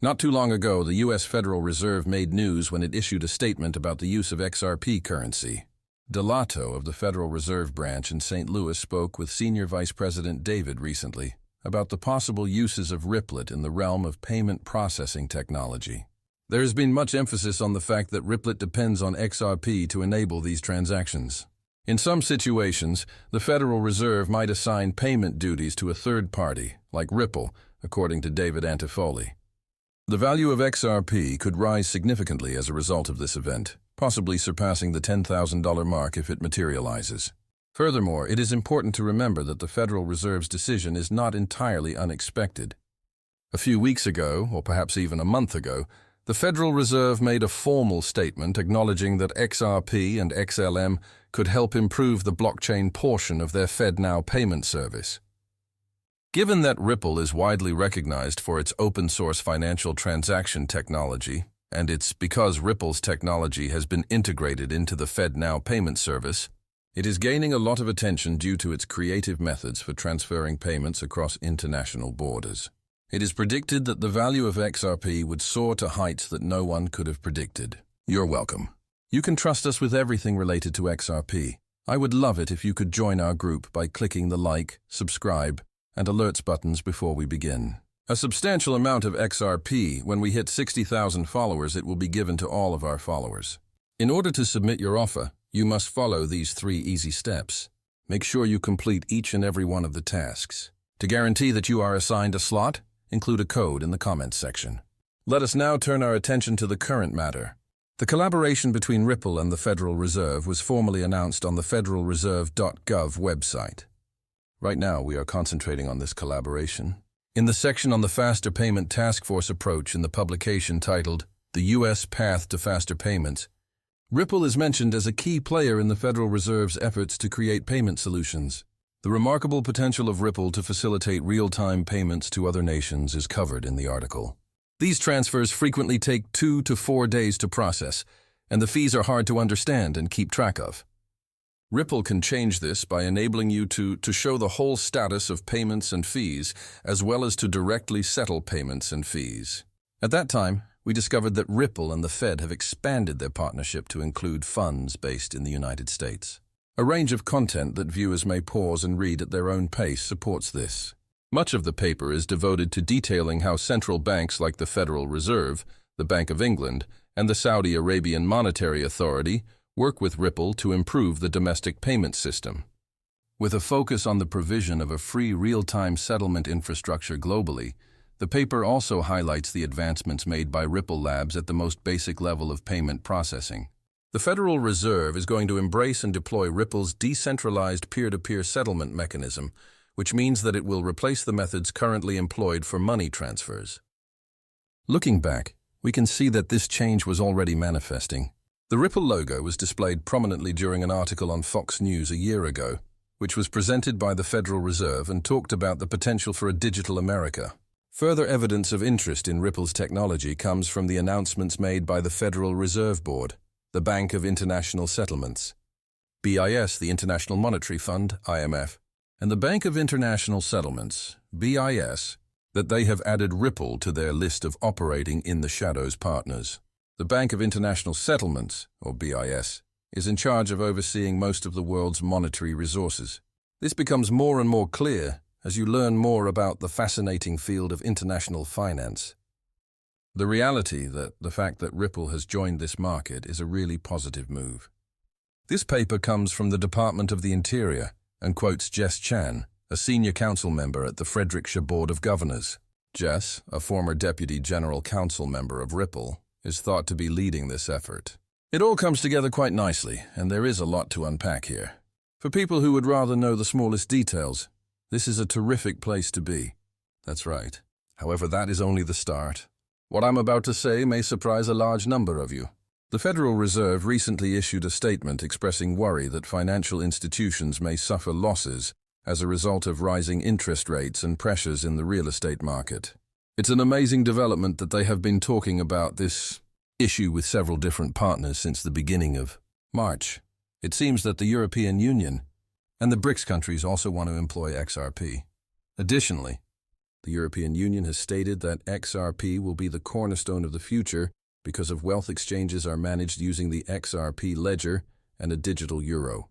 Not too long ago, the U.S. Federal Reserve made news when it issued a statement about the use of XRP currency. Delato of the Federal Reserve Branch in St. Louis spoke with Senior Vice President David recently about the possible uses of Riplet in the realm of payment processing technology. There has been much emphasis on the fact that Riplet depends on XRP to enable these transactions. In some situations, the Federal Reserve might assign payment duties to a third party, like Ripple, according to David Antifoli. The value of XRP could rise significantly as a result of this event, possibly surpassing the $10,000 mark if it materializes. Furthermore, it is important to remember that the Federal Reserve's decision is not entirely unexpected. A few weeks ago, or perhaps even a month ago, the Federal Reserve made a formal statement acknowledging that XRP and XLM could help improve the blockchain portion of their FedNow payment service. Given that Ripple is widely recognized for its open-source financial transaction technology, and it's because Ripple's technology has been integrated into the FedNow payment service, it is gaining a lot of attention due to its creative methods for transferring payments across international borders. It is predicted that the value of XRP would soar to heights that no one could have predicted. You're welcome. You can trust us with everything related to XRP. I would love it if you could join our group by clicking the like, subscribe, and alerts buttons before we begin. A substantial amount of XRP, when we hit 60,000 followers, it will be given to all of our followers. In order to submit your offer, you must follow these 3 easy steps. Make sure you complete each and every one of the tasks. To guarantee that you are assigned a slot, include a code in the comments section. Let us now turn our attention to the current matter. The collaboration between Ripple and the Federal Reserve was formally announced on the federalreserve.gov website. Right now, we are concentrating on this collaboration. In the section on the Faster Payment Task Force approach in the publication titled The U.S. Path to Faster Payments, Ripple is mentioned as a key player in the Federal Reserve's efforts to create payment solutions. The remarkable potential of Ripple to facilitate real-time payments to other nations is covered in the article. These transfers frequently take 2 to 4 days to process, and the fees are hard to understand and keep track of. Ripple can change this by enabling you to show the whole status of payments and fees, as well as to directly settle payments and fees. At that time, we discovered that Ripple and the Fed have expanded their partnership to include funds based in the United States. A range of content that viewers may pause and read at their own pace supports this. Much of the paper is devoted to detailing how central banks like the Federal Reserve, the Bank of England, and the Saudi Arabian Monetary Authority work with Ripple to improve the domestic payment system. With a focus on the provision of a free real-time settlement infrastructure globally, the paper also highlights the advancements made by Ripple Labs at the most basic level of payment processing. The Federal Reserve is going to embrace and deploy Ripple's decentralized peer-to-peer settlement mechanism, which means that it will replace the methods currently employed for money transfers. Looking back, we can see that this change was already manifesting. The Ripple logo was displayed prominently during an article on Fox News a year ago, which was presented by the Federal Reserve and talked about the potential for a digital America. Further evidence of interest in Ripple's technology comes from the announcements made by the Federal Reserve Board, the Bank of International Settlements, BIS, the International Monetary Fund, IMF, and the Bank of International Settlements, BIS, that they have added Ripple to their list of operating in the shadows partners. The Bank of International Settlements, or BIS, is in charge of overseeing most of the world's monetary resources. This becomes more and more clear as you learn more about the fascinating field of international finance. The reality that the fact that Ripple has joined this market is a really positive move. This paper comes from the Department of the Interior and quotes Jess Chan, a senior council member at the Frederickshire Board of Governors. Jess, a former deputy general council member of Ripple, is thought to be leading this effort. It all comes together quite nicely, and there is a lot to unpack here. For people who would rather know the smallest details, this is a terrific place to be. That's right. However, that is only the start. What I'm about to say may surprise a large number of you. The Federal Reserve recently issued a statement expressing worry that financial institutions may suffer losses as a result of rising interest rates and pressures in the real estate market. It's an amazing development that they have been talking about this issue with several different partners since the beginning of March. It seems that the European Union and the BRICS countries also want to employ XRP. Additionally, The European Union has stated that XRP will be the cornerstone of the future because of wealth exchanges are managed using the XRP ledger and a digital euro.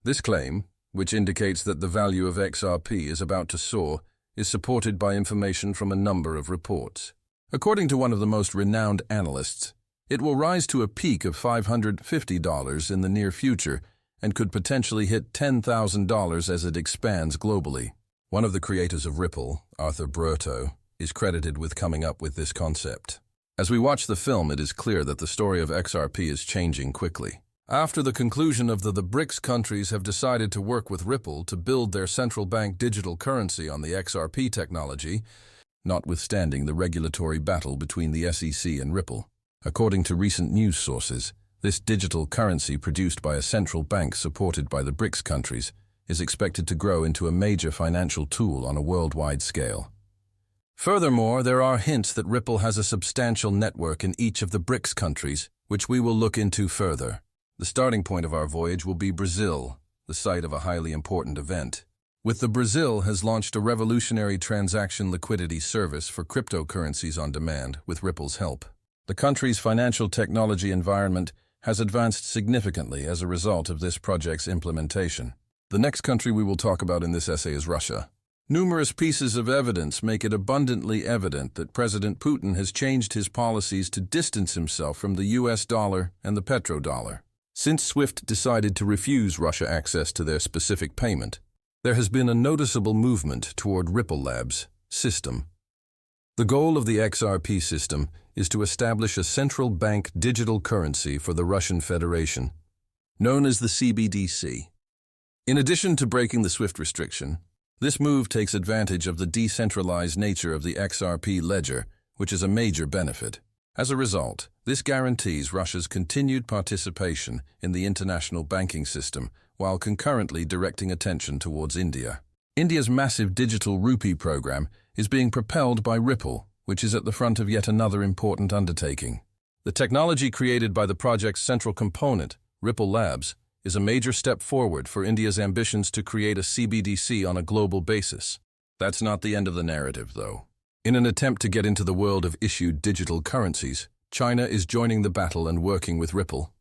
This claim, which indicates that the value of XRP is about to soar, is supported by information from a number of reports. According to one of the most renowned analysts, it will rise to a peak of $550 in the near future and could potentially hit $10,000 as it expands globally. One of the creators of Ripple, Arthur Brotto, is credited with coming up with this concept. As we watch the film, it is clear that the story of XRP is changing quickly. After the conclusion of the BRICS countries have decided to work with Ripple to build their central bank digital currency on the XRP technology, notwithstanding the regulatory battle between the SEC and Ripple. According to recent news sources, this digital currency produced by a central bank supported by the BRICS countries is expected to grow into a major financial tool on a worldwide scale. Furthermore, there are hints that Ripple has a substantial network in each of the BRICS countries, which we will look into further. The starting point of our voyage will be Brazil, the site of a highly important event. Brazil has launched a revolutionary transaction liquidity service for cryptocurrencies on demand with Ripple's help. The country's financial technology environment has advanced significantly as a result of this project's implementation. The next country we will talk about in this essay is Russia. Numerous pieces of evidence make it abundantly evident that President Putin has changed his policies to distance himself from the US dollar and the petrodollar. Since SWIFT decided to refuse Russia access to their specific payment, there has been a noticeable movement toward Ripple Labs' system. The goal of the XRP system is to establish a central bank digital currency for the Russian Federation, known as the CBDC. In addition to breaking the SWIFT restriction, this move takes advantage of the decentralized nature of the XRP ledger, which is a major benefit. As a result, this guarantees Russia's continued participation in the international banking system while concurrently directing attention towards India. India's massive digital rupee program is being propelled by Ripple, which is at the front of yet another important undertaking. The technology created by the project's central component, Ripple Labs, is a major step forward for India's ambitions to create a CBDC on a global basis. That's not the end of the narrative, though. In an attempt to get into the world of issued digital currencies, China is joining the battle and working with Ripple.